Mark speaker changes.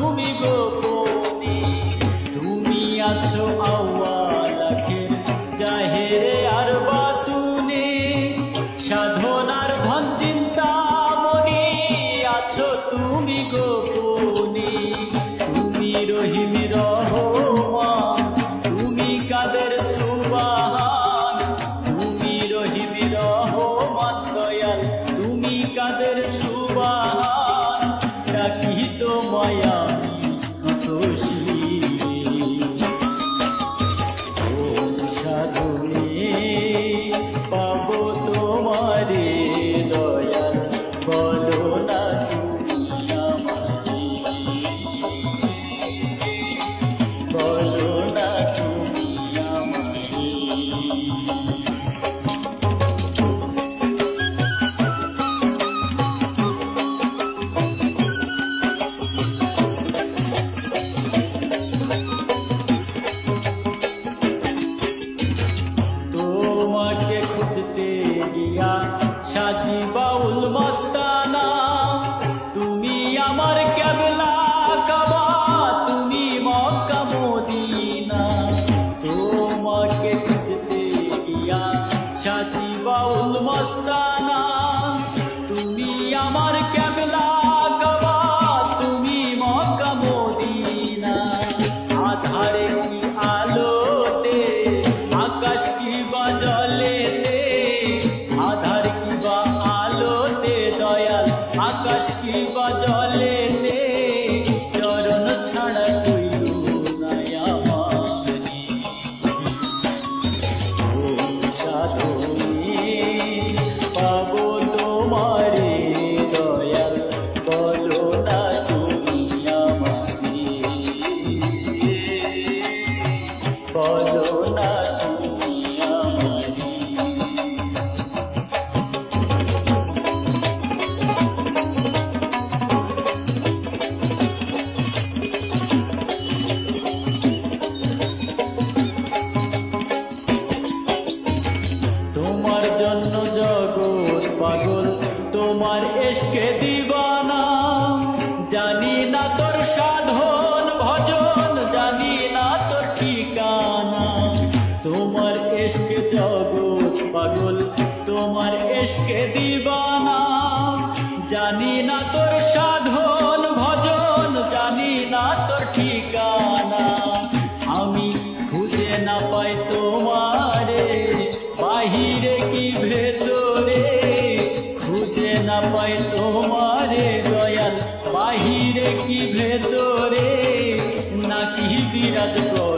Speaker 1: তুমি গোপনে। তুমি আছো আউয়াল আখির জাহেরে আর বাতুনে, সাধনার ধন চিন্তামণি আছো তুমি গোপনে। তুমি রহিম রহমান, তুমি কাদের সুবহান, তুমি রহিম রহমান দয়াল, তুমি কাদের সুবহান। ডাকি তোমায় আমি নত শিরে, ওম সাধনে পাবো তোমারে দয়াল, বলো না তুমি আমারে, বলো না তুমি আমারে। তোমাকে খুঁজতে গিয়া সাজি বাউল মস্তানা, তুমি আমার কেবলা কাবা, তুমি মক্কা মদিনা। তোমাকে খুঁজতে গিয়া সাজি বাউল মস্তানা, তুমি আমার কেবলা কাবা, তুমি মক্কা মদিনা। আধারে কি আলোতে, আকাশ কি বা জলেতে, আধার কি বা আলোতে দয়াল, আকাশ কি বা জলেতে, চরণ ছাড়া কইল নাই আমারে। ওম সাধনে পাবো তোমারে দয়াল, বলো না তুমি আমারে, বলো না তুমি আমারে। তোমার জন্য জগৎ পাগল, তোমার এশকে দিবানা। জানি না তোর সাধন ভজন, জানি না তোর ঠিকানা। তোমার এশকে জগৎ পাগল, তোমার এশকে দিবানা। জানি না তোর সাধন ভজন, জানি না তোর ঠিকানা। আমি খুঁজে না পাই তোমারে, বাহিরে কি ভেতরে, খুঁজে না পাই তোমারে দয়াল, বাহিরে কি ভেতরে, নাকি বিরাজ করে